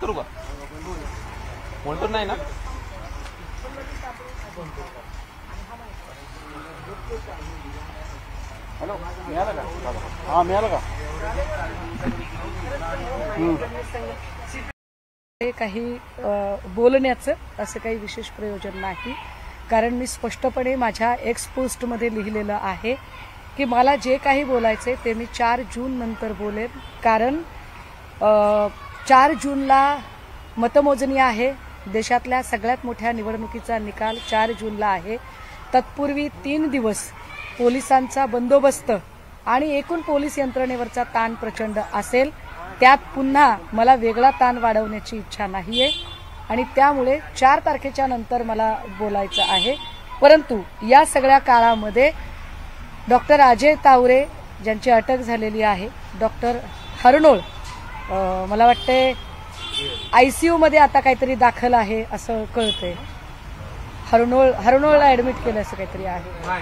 करू का? बोलतो नाही ना. हॅलो, मिळालं का? हा, मिळालं का? काही बोलण्याचं असं काही विशेष प्रयोजन नाही, कारण मी स्पष्टपणे माझ्या एक्स पोस्टमध्ये लिहिलेलं आहे की मला जे काही बोलायचे ते मी 4 जून नंतर बोलेन, कारण 4 जूनला मतमोजणी आहे. देशातल्या सगळ्यात मोठ्या निवडणुकीचा निकाल 4 जूनला आहे. तत्पूर्वी 3 दिवस पोलिसांचा बंदोबस्त आणि एकूण पोलीस यंत्रणेवरचा ताण प्रचंड असेल. त्यात पुन्हा मला वेगळा ताण वाढवण्याची इच्छा नाहीये आणि त्यामुळे 4 तारखेच्या नंतर मला बोलायचं आहे. परंतु या सगळ्या काळामध्ये डॉक्टर अजय तावरे ज्यांची अटक झालेली आहे, डॉक्टर हरनोळ मला वाटते ICU मध्ये आता काहीतरी दाखल आहे असं कळतंय. हरनोळला ऍडमिट केलं असं काहीतरी आहे.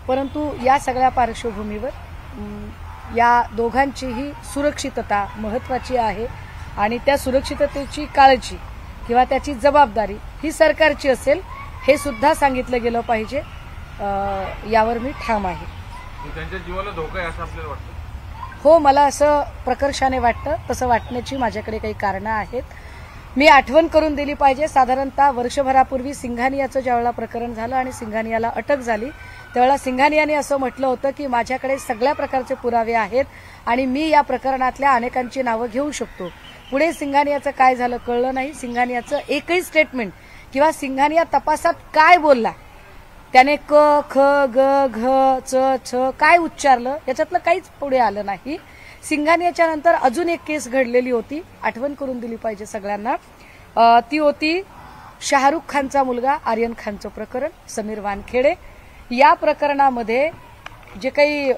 परंतु या सगळ्या पार्श्वभूमीवर या दोघांचीही सुरक्षितता महत्वाची आहे आणि त्या सुरक्षिततेची काळजी किंवा त्याची जबाबदारी ही सरकारची असेल हे सुद्धा सांगितलं गेलं पाहिजे. यावर मी ठाम आहे. त्यांच्या जीवाला धोका आहे असं आपल्याला वाटतं? हो, मला असं प्रकर्षाने वाटतं. तसं वाटण्याची माझ्याकडे काही कारणं आहेत. मी आठवण करून दिली पाहिजे. साधारणतः वर्षभरापूर्वी सिंघानियाचं ज्यावेळेला प्रकरण झालं आणि सिंघानियाला अटक झाली त्यावेळेला सिंघानियाने असं म्हटलं होतं की माझ्याकडे सगळ्या प्रकारचे पुरावे आहेत आणि मी या प्रकरणातल्या अनेकांची नावं घेऊ शकतो. पुढे सिंघानियाचं काय झालं कळलं नाही. सिंघानियाचं एकही स्टेटमेंट किंवा सिंघानिया तपासात काय बोलला, त्याने क ख ग घ च छ काय उच्चारलं याच्यातलं काहीच पुढे आलं नाही. सिंघानियाच्या नंतर अजून एक केस घडलेली होती, आठवण करून दिली पाहिजे सगळ्यांना. ती होती शाहरुख खानचा मुलगा आर्यन खानचं प्रकरण, समीर वानखेडे. या प्रकरणामध्ये जे काही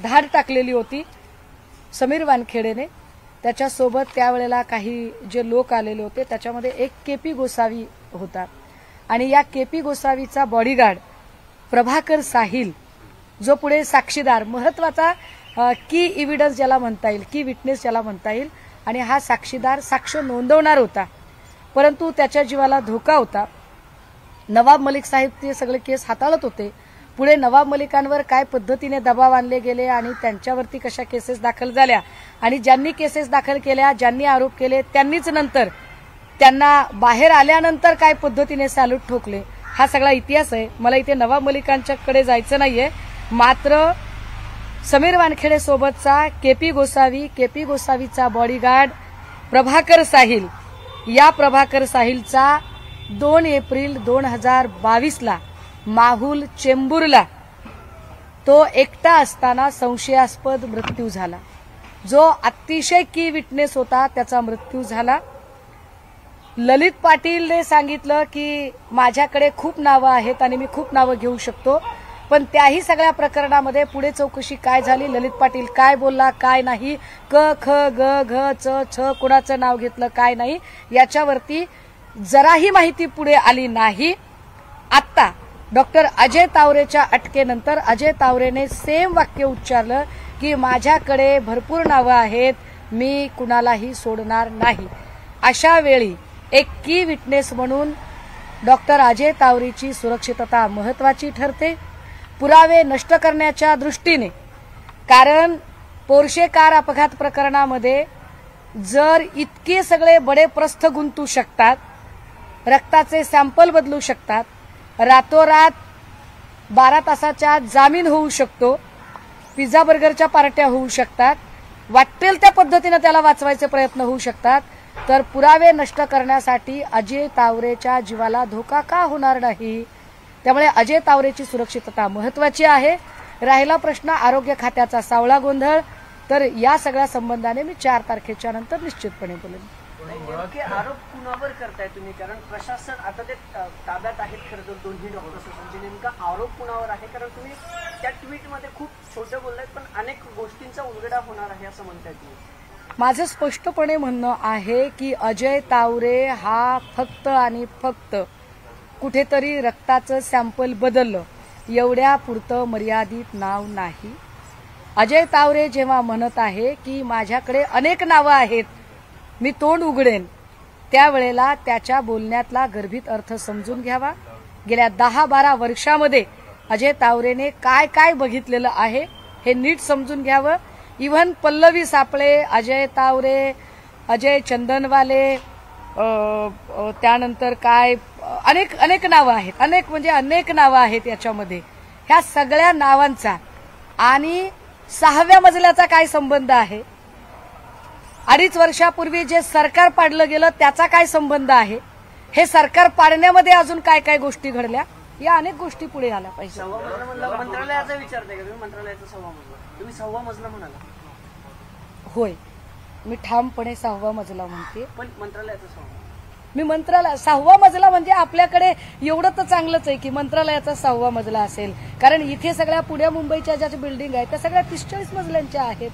धाड टाकलेली होती समीर वानखेडेने, त्याच्यासोबत त्यावेळेला काही जे लोक आलेले होते त्याच्यामध्ये एक KP गोसावी होता आणि या KP गोसावीचा बॉडीगार्ड प्रभाकर साहिल, जो पुढे साक्षीदार महत्वाचा की इव्हिडन्स ज्याला म्हणता येईल, की विटनेस ज्याला म्हणता येईल, आणि हा साक्षीदार साक्ष नोंदवणार होता, परंतु त्याच्या जीवाला धोका होता. नवाब मलिक साहेब ते सगळे केस हाताळत होते. पुढे नवाब मलिकांवर काय पद्धतीने दबाव आणले गेले आणि त्यांच्यावरती कशा केसेस दाखल झाल्या आणि ज्यांनी केसेस दाखल केल्या, ज्यांनी आरोप केले, त्यांनीच नंतर त्यांना बाहेर आल्यानंतर काय पद्धतीने सॅल्यूट ठोकले, हा सगळा इतिहास आहे. मला इथे नवाब मलिकांच्याकडे जायचं नाहीये. मात्र समीर वानखेडे सोबतचा KP गोसावीचा बॉडीगार्ड प्रभाकर साहिल, या प्रभाकर साहिलचा 2 एप्रिल 2022ला माहुल चेंबूरला तो एकटा असताना संशयास्पद मृत्यू झाला. जो अतिशय की विटनेस होता त्याचा मृत्यू झाला. ललित पाटीलने सांगितलं की माझ्याकडे खूप नावं आहेत आणि मी खूप नावं घेऊ शकतो, पण त्याही सगळ्या प्रकरणामध्ये पुढे चौकशी काय झाली, ललित पाटील काय बोलला काय नाही, क ख ग घ च छ कुणाचं नाव घेतलं काय नाही, याच्यावरती जराही माहिती पुढे आली नाही. आता डॉक्टर अजय तावरेच्या अटकेनंतर अजय तावरेने सेम वाक्य उच्चारलं की माझ्याकडे भरपूर नावं आहेत, मी कुणालाही सोडणार नाही. अशा वेळी एक की विटनेस म्हणून डॉक्टर अजय तावरेची सुरक्षितता महत्वाची ठरते. पुरावे नष्ट करण्याच्या दृष्टीने, कारण पोर्शे कार अपघात प्रकरणामध्ये जर इतके सगळे बडे प्रस्थ गुंतू शकतात, रक्ताचे सॅम्पल बदलू शकतात, रातोरात 12 तासाच्या जामीन होऊ शकतो, पिझ्झा बर्गरच्या पार्ट्या होऊ शकतात, वाटेल त्या पद्धतीने त्याला वाचवायचे प्रयत्न होऊ शकतात, तर पुरावे नष्ट करण्यासाठी अजय तावरेच्या जीवाला धोका का होणार नाही. त्यामुळे अजय तावरेची सुरक्षितता महत्वाची आहे. राहिला प्रश्न आरोग्य खात्याचा सावळा गोंधळ, तर या सगळ्या संबंधाने मी 4 तारखेच्या नंतर निश्चितपणे बोलेन. आरोप कुणावर करताय तुम्ही, कारण प्रशासन आता ते ताब्यात आहेत खरं तर दोन्ही डॉक्टर्स, म्हणजे नेमका आरोप कुणावर आहे, कारण तुम्ही त्या ट्विटमध्ये खूप छोटं बोललात पण अनेक गोष्टींचा उलगडा होणार आहे असं म्हणताय तुम्ही. माझं स्पष्टपणे म्हणणं आहे की अजय तावरे हा फक्त आणि फक्त कुठेतरी रक्ताचं सॅम्पल बदललं एवढ्या पुरतं मर्यादित नाव नाही. अजय तावरे जेव्हा म्हणत आहे की माझ्याकडे अनेक नावं आहेत मी तोंड उघडेन त्यावेळेला त्याच्या बोलण्यातला गर्भित अर्थ समजून घ्यावा. गेल्या 10-12 वर्षामध्ये अजय तावरेने काय काय बघितलेलं आहे हे नीट समजून घ्यावं. इव्हन पल्लवी सापळे, अजय तावरे, अजय चंदनवाले, त्यानंतर काय अनेक नावं आहेत, अनेक नावं आहेत याच्यामध्ये. ह्या सगळ्या नावांचा आणि 6व्या मजल्याचा काय संबंध आहे, 2.5 वर्षापूर्वी जे सरकार पाडलं गेलं त्याचा काय संबंध आहे, हे सरकार पाडण्यामध्ये अजून काय काय गोष्टी घडल्या, या अनेक गोष्टी पुढे आल्या पाहिजे. 6वा मजला म्हणलं मंत्रालयाचा विचारताय का तुम्ही? मंत्रालयाचा 6वा मजला, तुम्ही 6वा मजला म्हणाला. होय, मी ठामपणे 6वा मजला म्हणते. पण मंत्रालयाचा 6वा, मी मंत्रालय 6वा मजला म्हणजे आपल्याकडे एवढं तर चांगलंच आहे की मंत्रालयाचा 6वा मजला असेल, कारण इथे सगळ्या पुण्या मुंबईच्या ज्या बिल्डिंग आहेत त्या सगळ्या 43 मजल्यांच्या आहेत.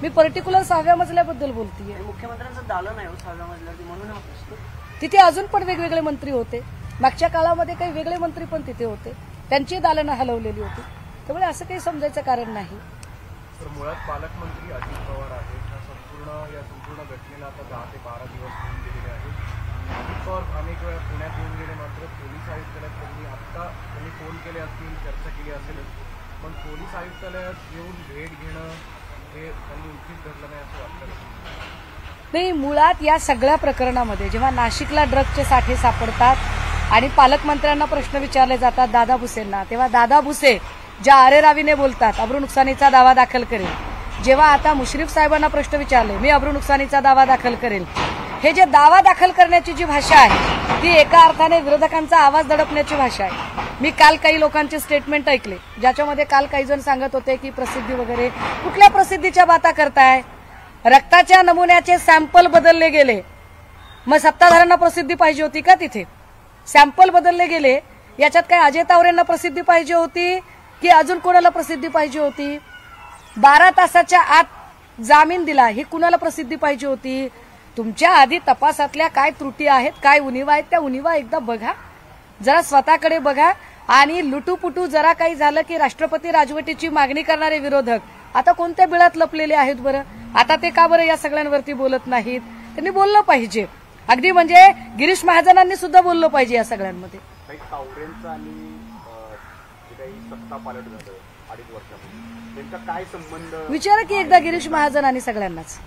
मी पर्टिक्युलर 6व्या मजल्याबद्दल बोलतीये. मुख्यमंत्र्यांचं दालन आहे 6व्या मजल्यावरती, म्हणून हा प्रश्न. तिथे अजून पण वेगवेगळे मंत्री होते. मागच्या काळामध्ये काही वेगळे मंत्री पण तिथे होते, त्यांची दालनं हलवलेली होती. त्यामुळे असं काही समजायचं कारण नाही. तर मुळात पालकमंत्री अजित पवार आहेत. या संपूर्ण घटनेला आता 10 ते 12 दिवस होऊन गेलेले आहेत. अजित पवार अनेक वेळा पुण्यात येऊन गेले, मात्र पोलीस आयुक्तालयात त्यांनी फोन केले असतील, चर्चा केली असेलच, पण पोलीस आयुक्तालयात येऊन भेट घेणं हे त्यांनी उचित धरलं नाही असं वाटतं. नाही, मुळात या सगळ्या प्रकरणामध्ये जेव्हा नाशिकला ड्रगचे साठे सापडतात आणि पालकमंत्र्यांना प्रश्न विचारले जातात दादा भुसेंना, तेव्हा दादा भुसे ज्या अरेरावीने बोलतात अब्रू नुकसानीचा दावा दाखल करेल. जेव्हा आता मुश्रीफ साहेबांना प्रश्न विचारले मी अब्रू नुकसानीचा दावा दाखल करेल, हे जे दावा दाखल करण्याची जी भाषा आहे ती एका अर्थाने विरोधकांचा आवाज दडपण्याची भाषा आहे. मी काल काही लोकांचे स्टेटमेंट ऐकले ज्याच्यामध्ये काल काही जण सांगत होते की प्रसिद्धी वगैरे, कुठल्या प्रसिद्धीच्या बाता करताय? रक्ताच्या नमुन्याचे सॅम्पल बदलले गेले, मग सत्ताधाऱ्यांना प्रसिद्धी पाहिजे होती का? तिथे सॅम्पल बदलले गेले, याच्यात काय अजय तावरेंना प्रसिद्धी पाहिजे होती की अजून कोणाला प्रसिद्धी पाहिजे होती? 12 तासाच्या आत जामीन दिला, ही कुणाला प्रसिद्धी पाहिजे होती? तुमच्या आधी तपासातल्या काय त्रुटी आहेत, काय उणिवा आहेत, त्या उणिवा एकदा बघा, जरा स्वतःकडे बघा. आणि लुटूपुटू जरा काही झालं की राष्ट्रपती राजवटीची मागणी करणारे विरोधक आता कोणत्या बिळात लपलेले आहेत बरं? आता ते का बरं या सगळ्यांवरती बोलत नाहीत? त्यांनी बोललं पाहिजे. अगदी म्हणजे गिरीश महाजनांनी सुद्धा बोललं पाहिजे या सगळ्यांमध्ये. तावरेंचा आणि काही सत्ता पालट झालं 2.5 वर्षापूर्वी, त्यांचा काय संबंध? विचारा की एकदा गिरीश महाजन आणि सगळ्यांनाच.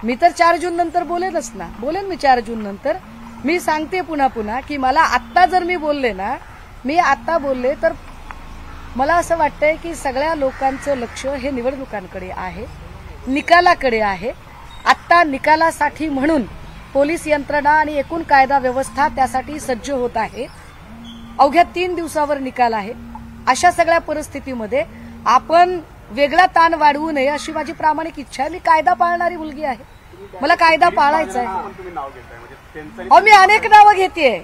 मी तर 4 जून नंतर बोलेनच ना, बोलेन मी 4 जून नंतर. मी सांगते पुन्हा की मला आत्ता जर मी बोलले ना, मी आत्ता बोलले तर मला असं वाटतंय की सगळ्या लोकांचं लक्ष हे निवडणुकांकडे आहे, निकालाकडे आहे. आत्ता निकालासाठी म्हणून पोलीस यंत्रणा आणि एकूण कायदा व्यवस्था त्यासाठी सज्ज होत आहे. अवघ्या 3 दिवसावर निकाल आहे. अशा सगळ्या परिस्थितीमध्ये आपण वेगळा ताण वाढवू नये अशी माझी प्रामाणिक इच्छा आहे. मी कायदा पाळणारी मुलगी आहे, मला कायदा पाळायचा आहे. अहो, मी अनेक नावं घेतेय,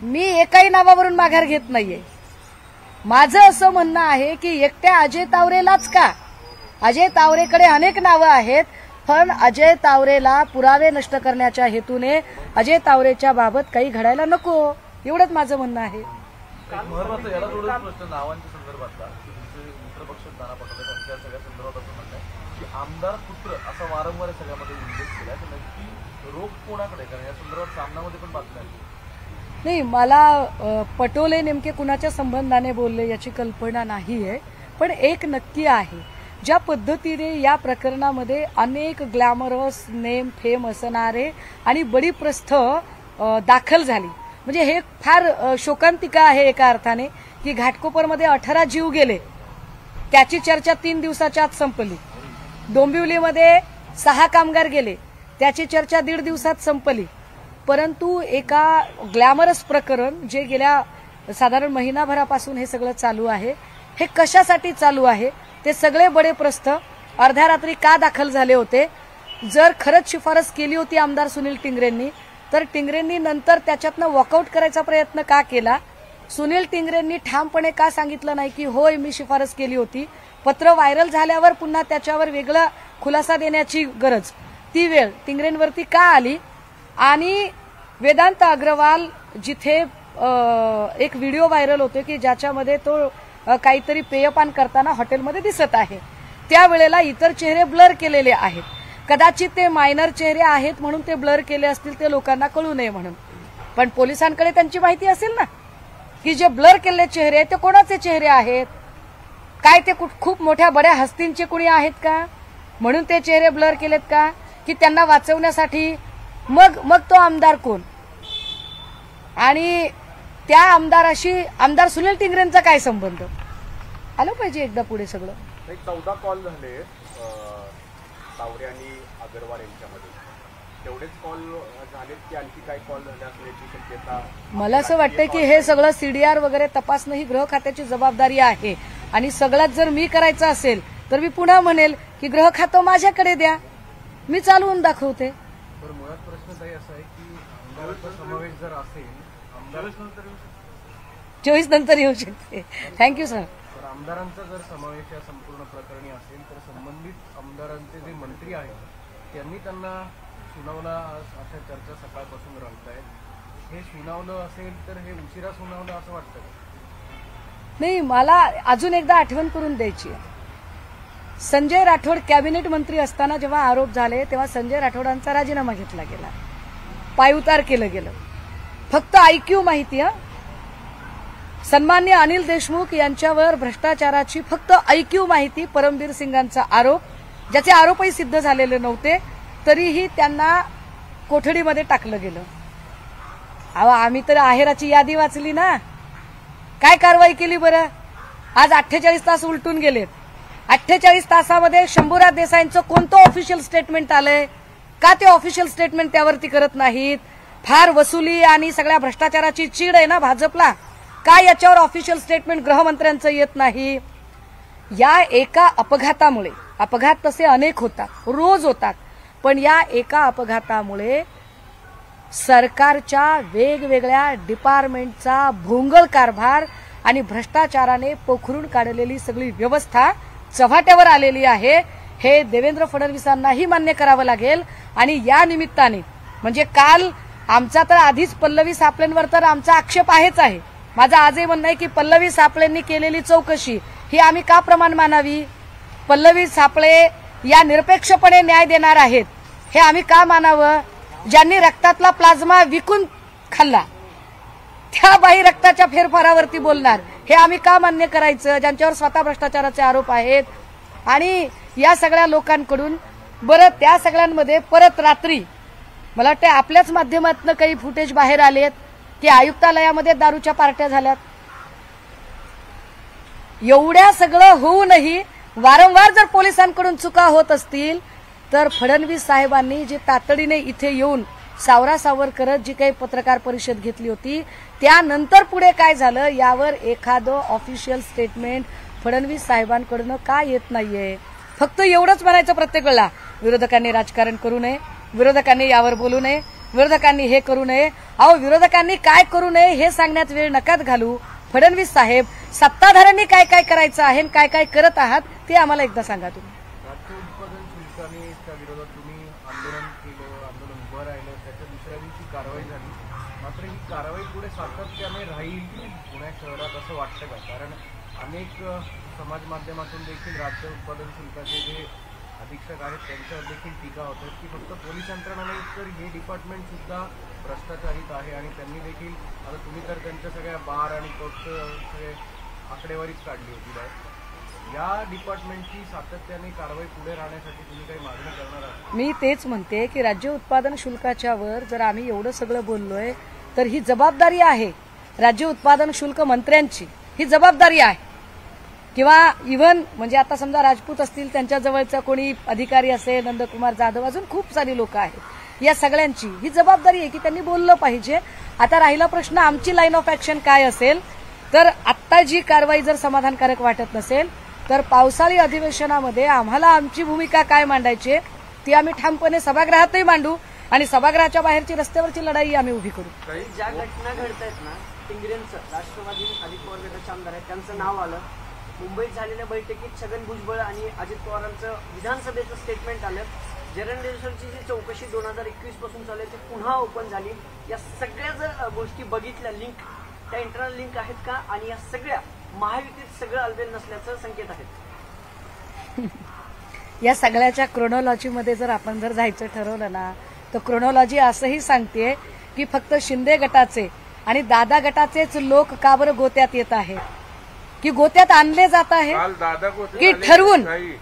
मी एकाही नावावरून माघार घेत नाहीये. माझं असं म्हणणं आहे की एकट्या अजय तावरेलाच का, अजय तावरेकडे अनेक नावं आहेत, पण अजय तावरेला पुरावे नष्ट करण्याच्या हेतूने अजय तावरेच्या बाबत काही घडायला नको, एवढंच माझं म्हणणं आहे. महत्वाचं याला थोडं प्रश्न नावांच्या संदर्भातला मित्रपक्ष नाना पटोले त्यांच्या सगळ्या संदर्भात असं म्हणणं आहे की आमदार पुत्र असा वारंवार सगळ्यामध्ये उल्लेख केला, तर नक्की रोख कोणाकडे? कारण या संदर्भात सामनामध्ये पण बातम्या नाही, मला पटोले नेमके कुणाच्या संबंधाने बोलले याची कल्पना नाहीये. पण एक नक्की आहे, ज्या पद्धतीने या प्रकरणामध्ये अनेक ग्लॅमरस नेम फेम असणारे आणि बडी प्रस्थ दाखल झाली, म्हणजे हे फार शोकांतिका आहे एका अर्थाने की घाटकोपरमध्ये 18 जीव गेले, त्याची चर्चा 3 दिवसाच्या आत संपली. डोंबिवलीमध्ये 6 कामगार गेले, त्याची चर्चा 1.5 दिवसात संपली. परंतु एका ग्लॅमरस प्रकरण जे गेल्या साधारण महिनाभरापासून हे सगळं चालू आहे, हे कशासाठी चालू आहे? ते सगळे बडे प्रस्थ अर्ध्या रात्री का दाखल झाले होते? जर खरंच शिफारस केली होती आमदार सुनील टिंगरेंनी, तर टिंगरेंनी नंतर त्याच्यातनं वॉकआउट करायचा प्रयत्न का केला? सुनील टिंगरेंनी ठामपणे का सांगितलं नाही की होय मी शिफारस केली होती? पत्र व्हायरल झाल्यावर पुन्हा त्याच्यावर वेगळा खुलासा देण्याची गरज, ती वेळ टिंगरेंवरती का आली? आणि वेदांत अग्रवाल जिथे एक व्हिडिओ व्हायरल होतो की ज्याच्यामध्ये तो काहीतरी पेयपान करताना हॉटेलमध्ये दिसत आहे, त्यावेळेला इतर चेहरे ब्लर केलेले आहेत. कदाचित ते मायनर चेहरे आहेत म्हणून ते ब्लर केले असतील, ते लोकांना कळू नये म्हणून. पण पोलिसांकडे त्यांची माहिती असेल ना की जे ब्लर केलेले चेहरे आहेत ते कोणाचे चेहरे आहेत, काय ते खूप मोठ्या बड्या हस्तींचे कुणी आहेत का म्हणून ते चेहरे ब्लर केलेत का, की त्यांना वाचवण्यासाठी. मग तो आमदार कोण आणि त्या आमदाराशी आमदार सुनील टिंगरेंचा काय संबंध, आलं पाहिजे एकदा पुढे सगळं. 14 कॉल झाले तावरे आणि अग्रवाल यांच्यामध्ये, तेवढेच कॉल झालेत की आणखी काय कॉल झाले असण्याची शक्यता? मला असं वाटतं की हे सगळं सीडीआर वगैरे तपासणं ही गृह खात्याची जबाबदारी आहे आणि सगळ्यात जर मी करायचं असेल तर मी पुन्हा म्हणेल की गृह खातं माझ्याकडे द्या, मी चालवून दाखवते. तर मुळात प्रश्न ताई असा आहे की आमदारांचा समावेश जर असेल, आमदार 24 नंतर येऊ शकते. Thank you sir. तर आमदारांचा जर समावेश या संपूर्ण प्रकरणी असेल तर संबंधित आमदारांचे जे मंत्री आहेत त्यांनी त्यांना सुनावला, अशा चर्चा सकाळपासून रंगतायत. हे सुनावलं असेल तर हे उशिरा सुनावलं असं वाटतं का? नाही, मला अजून एकदा आठवण करून द्यायची आहे. संजय राठोड कॅबिनेट मंत्री असताना जेव्हा आरोप झाले तेव्हा संजय राठोडांचा राजीनामा घेतला गेला, पायउतार केलं गेलं. फक्त आयक्यू माहिती आहे, सन्मान्य अनिल देशमुख यांच्यावर भ्रष्टाचाराची फक्त आयक्यू माहिती, परमबीर सिंगांचा आरोप, ज्याचे आरोपही सिद्ध झालेले नव्हते, तरीही त्यांना कोठडीमध्ये टाकलं गेलं. अहो, आम्ही तर आहेराची यादी वाचली ना, काय कारवाई केली बरं. आज 48 तास उलटून गेलेत. 48 तासामध्ये शंभूराज देसाईंचं कोणतं ऑफिशियल स्टेटमेंट आलंय का? ते ऑफिशियल स्टेटमेंट त्यावरती करत नाहीत. फार वसुली आणि सगळ्या भ्रष्टाचाराची चीड आहे ना भाजपला, का याच्यावर ऑफिशियल स्टेटमेंट गृहमंत्र्यांचं येत नाही? या एका अपघातामुळे, अपघात तसे अनेक होतात, रोज होतात, पण या एका अपघातामुळे सरकारच्या वेगवेगळ्या डिपार्टमेंटचा भोंगळ कारभार आणि भ्रष्टाचाराने पोखरून काढलेली सगळी व्यवस्था चव्हाट्यावर आलेली आहे. हे देवेंद्र फडणवीसांनाही मान्य करावं लागेल. आणि या निमित्ताने म्हणजे काल आमचा तर आधीच पल्लवी सापळेंवर तर आमचा आक्षेप आहेच आहे. माझं आजही म्हणणं आहे की पल्लवी सापळेंनी केलेली चौकशी ही आम्ही का प्रमाण मानावी? पल्लवी सापळे या निरपेक्षपणे न्याय देणार आहेत हे आम्ही का मानावं? ज्यांनी रक्तातला प्लाझ्मा विकून खाल्ला त्या बाई रक्ताच्या फेरफारावरती बोलणार हे आम्ही का मान्य करायचं? ज्यांच्यावर स्वतः भ्रष्टाचाराचे आरोप आहेत. आणि या सगळ्या लोकांकडून बरं त्या सगळ्यांमध्ये परत रात्री मला वाटतं आपल्याच माध्यमातून काही फुटेज बाहेर आलेत की आयुक्तालयामध्ये दारूच्या पार्ट्या झाल्यात. एवढ्या सगळं होऊनही वारंवार जर पोलिसांकडून चुका होत असतील तर फडणवीस साहेबांनी जी तातडीने इथे येऊन सावरासावर करत जी काही पत्रकार परिषद घेतली होती त्यानंतर पुढे काय झालं यावर एखादं ऑफिशियल स्टेटमेंट फडणवीस साहेबांकडून का येत नाहीये? फक्त एवढंच म्हणायचं प्रत्येक वेळेला, विरोधकांनी राजकारण करू नये, विरोधकांनी यावर बोलू नये, विरोधकांनी हे करू नये. अहो, विरोधकांनी काय करू नये हे सांगण्यात वेळ नकात घालू. फडणवीस साहेब, सत्ताधाऱ्यांनी काय काय करायचं आहे आणि काय काय करत आहात ते आम्हाला एकदा सांगा तुम्ही. राज्य उत्पादन शुल्काच्या विरोधात तुम्ही आंदोलन केलं, आंदोलन उभं राहिलं, त्याच्या दुसऱ्या दिवशी कारवाई झाली. मात्र ही कारवाई पुढे सातत्याने राहील पुणे शहरात असं वाटतं का? कारण अनेक समाज माध्यमातून देखील राज्य उत्पादन शुल्काचे जे अधीक्षक आहेत त्यांच्यावर देखील टीका होतात की फक्त पोलीस यंत्रणा नाही तर हे डिपार्टमेंट सुद्धा भ्रष्टाचारित आहे. आणि त्यांनी देखील, आता तुम्ही तर त्यांच्या सगळ्या बार आणि कोर्टचं सगळे आकडेवारीच काढली होती बाहेर. या डिपार्टमेंटची सातत्याने कारवाई पुढे राहण्यासाठी तुम्ही काही मागणी करणार आहात? मी तेच म्हणते की राज्य उत्पादन शुल्काच्या वर जर आम्ही एवढं सगळं बोललोय तर ही जबाबदारी आहे राज्य उत्पादन शुल्क मंत्र्यांची, ही जबाबदारी आहे. किंवा इव्हन म्हणजे आता समजा राजपूत असतील त्यांच्या जवळचा कोणी अधिकारी असेल, नंदकुमार जाधव, अजून खूप सारी लोक आहेत, या सगळ्यांची ही जबाबदारी आहे की त्यांनी बोललं पाहिजे. आता राहिला प्रश्न आमची लाईन ऑफ ऍक्शन काय असेल, तर आत्ता जी कारवाई जर समाधानकारक वाटत नसेल तर पावसाळी अधिवेशनामध्ये आम्हाला आमची भूमिका काय मांडायची ती आम्ही ठामपणे सभागृहातही मांडू आणि सभागृहाच्या बाहेरची रस्त्यावरची लढाई आम्ही उभी करू. ज्या घटना घडतायत ना, टिंगरेंचं राष्ट्रवादी अजित पवार गटाचे आमदार आहेत त्यांचं नाव आलं, मुंबईत झालेल्या बैठकीत छगन भुजबळ आणि अजित पवारांचं विधानसभेचं स्टेटमेंट आलं, जरंडेश्वरची जी चौकशी 2021 पासून चालू आहे ती पुन्हा ओपन झाली. या सगळ्या जर गोष्टी बघितल्या, लिंक त्या इंटरनल लिंक आहेत का? आणि या सगळ्या महायुतीत सगळं अलबेल नसल्याचं संकेत आहेत. या सगळ्याच्या क्रोनॉलॉजीमध्ये जर आपण जायचं ठरवलं ना, तर क्रोनॉलॉजी असंही सांगते की फक्त शिंदे गटाचे आणि दादा गटाचेच लोक का बरं गोत्यात येत आहेत, की गोत्यात आणले जात आहे की ठरवून. नाही,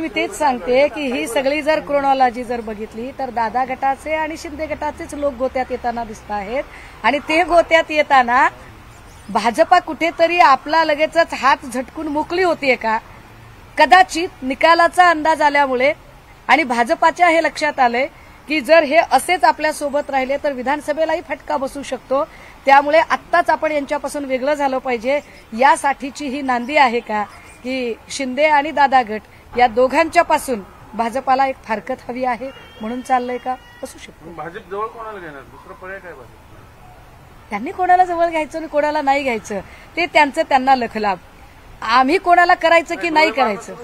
मी तेच सांगते की ही सगळी जर क्रोनॉलॉजी जर बघितली तर दादा गटाचे आणि शिंदे गटाचेच लोक गोत्यात येताना दिसत आहेत. आणि ते गोत्यात येताना भाजपा कुठेतरी आपला लगेचच हात झटकून मोकळी होतीये का? कदाचित निकालाचा अंदाज आल्यामुळे आणि भाजपाच्या हे लक्षात आले की जर हे असेच आपल्या सोबत राहिले तर विधानसभेलाही फटका बसू शकतो. त्यामुळे आत्ताच आपण यांच्यापासून वेगळं झालं पाहिजे, यासाठीची ही नांदी आहे का की शिंदे आणि दादा गट या दोघांच्या पासून भाजपाला एक फारकत हवी आहे म्हणून चाललंय का? असू शकतो. भाजप जवळ कोणाला घेणार? दुसरा पर्याय काय भाजप? त्यांनी कोणाला जवळ घ्यायचं आणि कोणाला नाही घ्यायचं ते त्यांचं त्यांना लखलाभ. आम्ही कोणाला करायचं की नाही करायचं,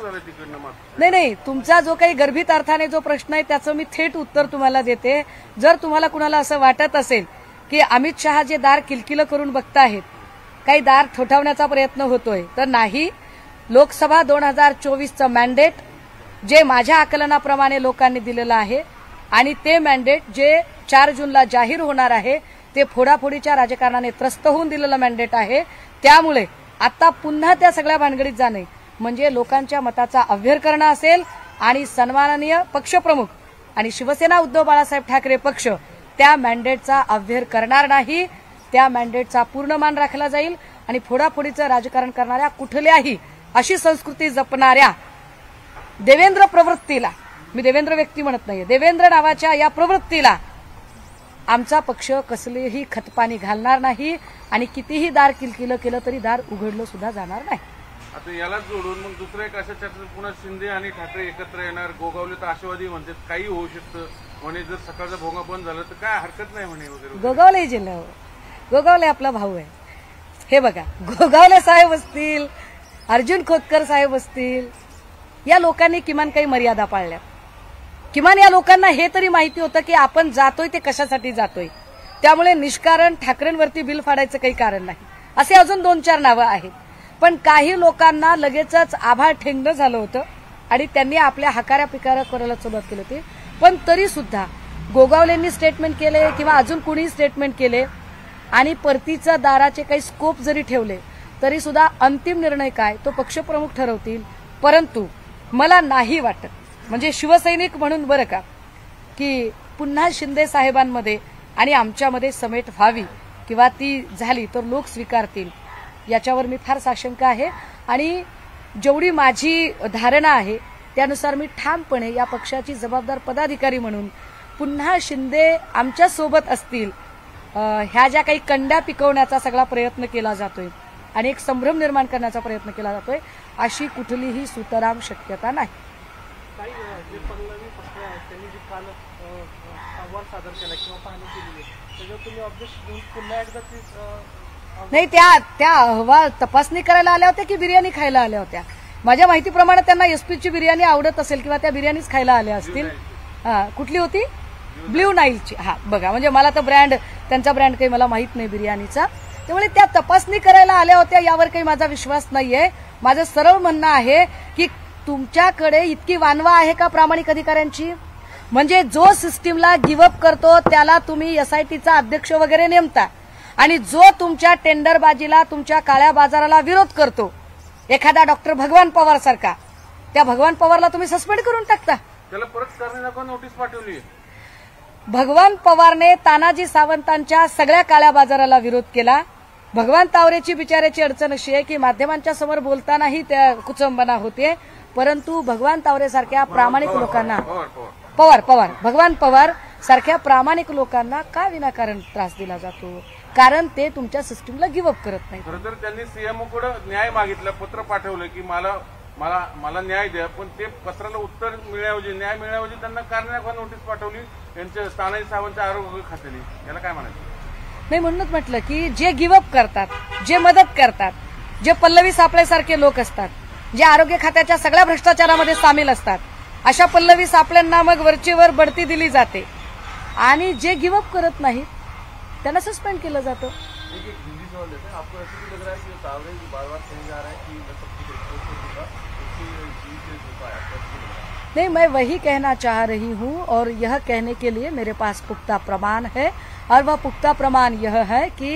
नाही, तुमचा जो काही गर्भित अर्थाने जो प्रश्न आहे त्याचं मी थेट उत्तर तुम्हाला देते. जर तुम्हाला कुणाला असं वाटत असेल की अमित शहा जे दार किलकिलं करून बघताहेत, काही दार ठोठावण्याचा प्रयत्न होतोय, तर नाही. लोकसभा 2024चं मॅन्डेट जे माझ्या आकलनाप्रमाणे लोकांनी दिलेलं आहे आणि ते मॅन्डेट जे 4 जूनला जाहीर होणार आहे ते फोडाफोडीच्या राजकारणाने त्रस्त होऊन दिलेलं मॅन्डेट आहे. त्यामुळे आता पुन्हा त्या सगळ्या भानगडीत जाणे म्हणजे लोकांच्या मताचा अव्हेर करणं असेल आणि सन्माननीय पक्षप्रमुख आणि शिवसेना उद्धव बाळासाहेब ठाकरे पक्ष त्या मॅन्डेटचा अव्हेर करणार नाही. त्या मॅन्डेटचा पूर्ण मान राखला जाईल आणि फोडाफोडीचं राजकारण करणाऱ्या कुठल्याही अशी संस्कृती जपणाऱ्या देवेंद्र प्रवृत्तीला, मी देवेंद्र व्यक्ती म्हणत नाहीये, देवेंद्र नावाच्या या प्रवृत्तीला आमचा पक्ष कसलेही खतपाणी घालणार नाही आणि कितीही दार किलकिलं केलं तरी दार उघडलं सुद्धा जाणार नाही. आता यालाच जोडून मग दुसरं एक अशा चर्चेत पुन्हा शिंदे आणि ठाकरे एकत्र येणार. गोगावले तर आशावादी म्हणतात काही होऊ शकतं म्हणे, जर सकाळचा भोंगा बंद झाला तर काय हरकत नाही म्हणे वगैरे. गोगावले जिल्ह्यावर, गोगावले आपला भाऊ आहे. हे बघा, गोगावले साहेब असतील, अर्जुन खोतकर साहेब असतील, या लोकांनी किमान काही मर्यादा पाळल्या. किमान या लोकांना हे तरी माहिती होतं की आपण जातोय ते कशासाठी जातोय. त्यामुळे निष्कारण ठाकरेंवरती बिल फाडायचं काही कारण नाही. असे अजून 2-4 नावं आहेत. पण काही लोकांना लगेचच आभाळ ठेंगणं झालं होतं आणि त्यांनी आपल्या हकाऱ्या पिकाऱ्या करायला सुरुवात केली होती. पण तरी सुद्धा गोगावलेंनी स्टेटमेंट केले किंवा अजून कुणी स्टेटमेंट केले आणि परतीच्या दाराचे काही स्कोप जरी ठेवले तरी सुद्धा अंतिम निर्णय काय तो पक्षप्रमुख ठरवतील. परंतु मला नाही वाटत, म्हणजे शिवसैनिक म्हणून बरं का, की पुन्हा शिंदे साहेबांमध्ये आणि आमच्यामध्ये समेट व्हावी किंवा ती झाली तर लोक स्वीकारतील याच्यावर मी फार साशंक आहे. आणि जेवढी माझी धारणा आहे त्यानुसार मी ठामपणे या पक्षाची जबाबदार पदाधिकारी म्हणून पुन्हा शिंदे आमच्या सोबत असतील ह्या ज्या काही कंड्या पिकवण्याचा सगळा प्रयत्न केला जातोय आणि एक संभ्रम निर्माण करण्याचा प्रयत्न केला जातोय, अशी कुठलीही सुतराम शक्यता नाही. काही जे पल्लवी पक्ष आहेत त्यांनी जे काल अहवाल सादर केला किंवा पाहणी केलेली आहे त्याच्यावर तुम्ही ऑब्जेक्शन घेऊन पुन्हा एकदा ती नाही, त्या अहवाल तपासणी करायला आल्या होत्या की बिर्याणी खायला आल्या होत्या? माझ्या माहितीप्रमाणे त्यांना एसपीची बिर्याणी आवडत असेल किंवा त्या बिर्याणीच खायला आल्या असतील. कुठली होती? ब्ल्यू नाईलची. हा बघा, म्हणजे मला तर ब्रँड, त्यांचा ब्रँड काही मला माहित नाही बिर्याणीचा. त्यामुळे त्या तपासणी करायला आल्या होत्या यावर काही माझा विश्वास नाहीये. माझं सरळ म्हणणं आहे की तुमच्याकडे इतकी वानवा आहे का प्रामाणिक अधिकाऱ्यांची? म्हणजे जो सिस्टीमला गिव्हअप करतो त्याला तुम्ही एसआयटीचा अध्यक्ष वगैरे नेमता आणि जो तुमच्या टेंडरबाजीला, तुमच्या काळ्या बाजाराला विरोध करतो, एखादा डॉक्टर भगवान पवार सारखा, त्या भगवान पवारला तुम्ही सस्पेंड करून टाकता. त्याला परत करण्याचा नोटीस पाठवली. भगवान पवारने तानाजी सावंतांच्या सगळ्या काळ्या बाजाराला विरोध केला. भगवान तावरेची बिचाऱ्याची अडचण अशी आहे की माध्यमांच्या समोर बोलतानाही त्या कुचंबना होते. परंतु भगवान तावरे सारख्या प्रामाणिक लोकांना, भगवान पवार सारख्या प्रामाणिक लोकांना का विनाकारण त्रास दिला जातो? कारण ते तुमच्या सिस्टीमला गिव्हअप करत नाही. खरं तर त्यांनी सीएमओकडे न्याय मागितला, पत्र पाठवलं की मला न्याय द्या, पण ते पत्राला उत्तर मिळण्याऐवजी, न्याय मिळण्याऐवजी त्यांना कारण्याचा नोटीस पाठवली त्यांच्या तानाजी सावंत आरोग्य खात्याने. याला काय म्हणायचं? नाही, म्हणूनच म्हटलं की जे गिव्हअप करतात, जे मदत करतात, जे पल्लवी सापळेसारखे लोक असतात, जे आरोग्य खात्याच्या सगळ्या भ्रष्टाचारामध्ये सामील असतात, अशा पल्लवी सापळ्यांना मग वरचीवर बढती दिली जाते आणि जे गिव्हअप करत नाहीत त्यांना सस्पेंड केलं जातं. हिंदी सवाल है, आपको ऐसा भी लग रहा है कि तावरे बार-बार कहे जा रहा है कि नहीं, मैं वही कहना चाह रही हूँ और यह कहने के लिए मेरे पास पुख्ता प्रमाण है और वह पुख्ता प्रमाण यह है कि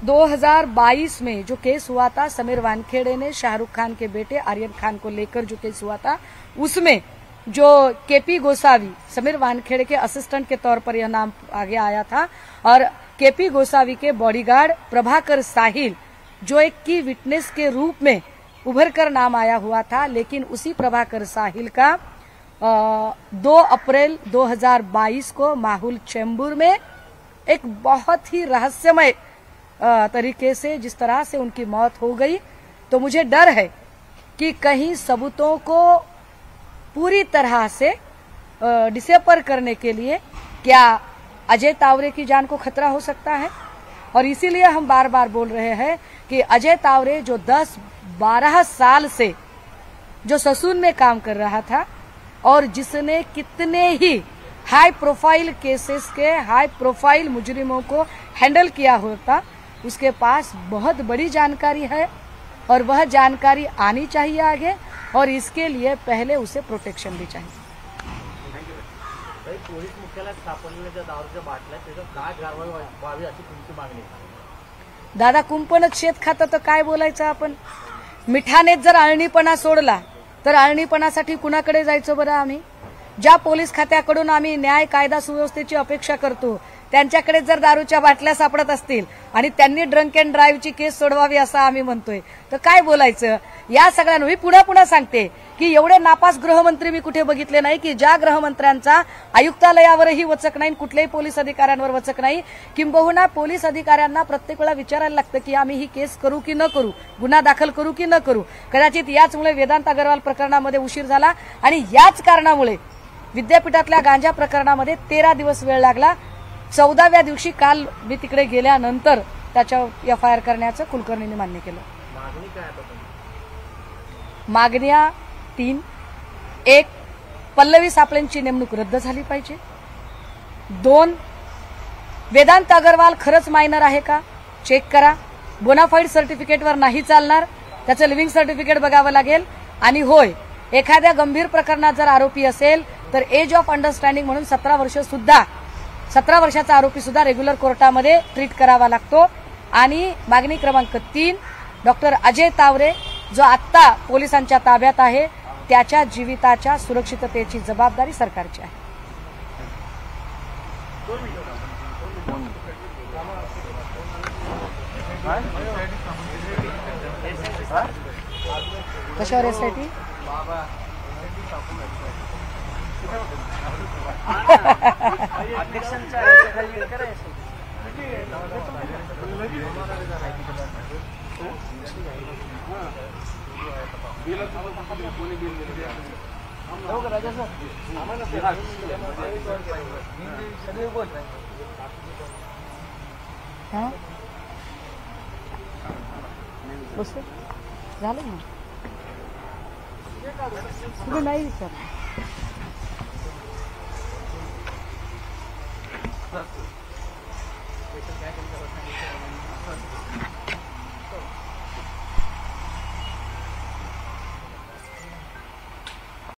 2022 में जो केस हुआ था समीर वानखेड़े ने शाहरुख खान के बेटे आर्यन खान को लेकर जो केस हुआ था, उसमें जो केपी गोसावी, समीर वानखेड़े के असिस्टेंट के तौर पर यह नाम आगे आया था, और केपी गोसावी के बॉडीगार्ड प्रभाकर साहिल जो एक की विटनेस के रूप में उभर कर नाम आया हुआ था, लेकिन उसी प्रभाकर साहिल का 2 अप्रैल 2022 को माहुल चेंबूर में एक बहुत ही रहस्यमय तरीके से जिस तरह से उनकी मौत हो गई, तो मुझे डर है कि कहीं सबूतों को पूरी तरह से डिसेपर करने के लिए क्या अजय तावरे की जान को खतरा हो सकता है। और इसीलिए हम बार बार बोल रहे हैं कि अजय तावरे जो 10-12 साल से जो ससून में काम कर रहा था और जिसने कितने ही हाई प्रोफाइल केसेस के हाई प्रोफाइल मुजरिमों को हैंडल किया होता, उसके पास बहुत बड़ी जानकारी है और वह जानकारी आनी चाहिए आगे, और इसके लिए पहले उसे प्रोटेक्शन भी चाहिए। पोलीस मुख्यालयात सापडलेल्या ज्या दारूच्या बाटल्या त्याचं काय कारवाई व्हावी अशी तुमची मागणी आहे? दादा, कुंपणच शेत खातं तर काय बोलायचं आपण? मिठानेच जर आळणीपणा सोडला तर आळणीपणासाठी कुणाकडे जायचं बरं आम्ही? ज्या पोलीस खात्याकडून आम्ही न्याय कायदा सुव्यवस्थेची अपेक्षा करतो त्यांच्याकडे जर दारूच्या बाटल्या सापडत असतील आणि त्यांनी ड्रंक अँड ड्राईव्हची केस सोडवावी असं आम्ही म्हणतोय, तर काय बोलायचं? या सगळ्यांना मी पुन्हा सांगते की एवढे नापास गृहमंत्री मी कुठे बघितले नाही की ज्या गृहमंत्र्यांचा आयुक्तालयावरही वचक नाही, कुठल्याही पोलीस अधिकाऱ्यांवर वचक नाही, किंबहुना पोलीस अधिकाऱ्यांना प्रत्येक वेळा विचारायला लागतं की आम्ही ही केस करू की न करू, गुन्हा दाखल करू की न करू. कदाचित याचमुळे वेदांत अग्रवाल प्रकरणामध्ये उशीर झाला आणि याच कारणामुळे विद्यापीठातल्या गांजा प्रकरणामध्ये 13 दिवस वेळ लागला. 14व्या दिवशी काल मी तिकडे गेल्यानंतर त्याच्या एफआयआर करण्याचं कुलकर्णींनी मान्य केलं. मागणी काय आता तुमची? मागण्या 3. 1. पल्लवी सापळेंची नेमणूक रद्द झाली पाहिजे. 2. वेदांत अग्रवाल खरंच मायनर आहे का चेक करा. बोनाफाईड सर्टिफिकेटवर नाही चालणार, त्याचं लिव्हिंग सर्टिफिकेट बघावं लागेल. आणि होय, एखाद्या गंभीर प्रकरणात जर आरोपी असेल तर एज ऑफ अंडरस्टँडिंग म्हणून 17 वर्षाचा आरोपी सुद्धा रेग्युलर कोर्टामध्ये ट्रीट करावा लागतो. आणि मागणी क्रमांक 3, डॉक्टर अजय तावरे जो आत्ता पोलिसांच्या ताब्यात आहे त्याच्या जीविताच्या सुरक्षिततेची जबाबदारी सरकारची आहे. कशावर एसआयटी? अध्यक्षांच्या करायचं. बस झालं ना, तुम्ही नाही सर.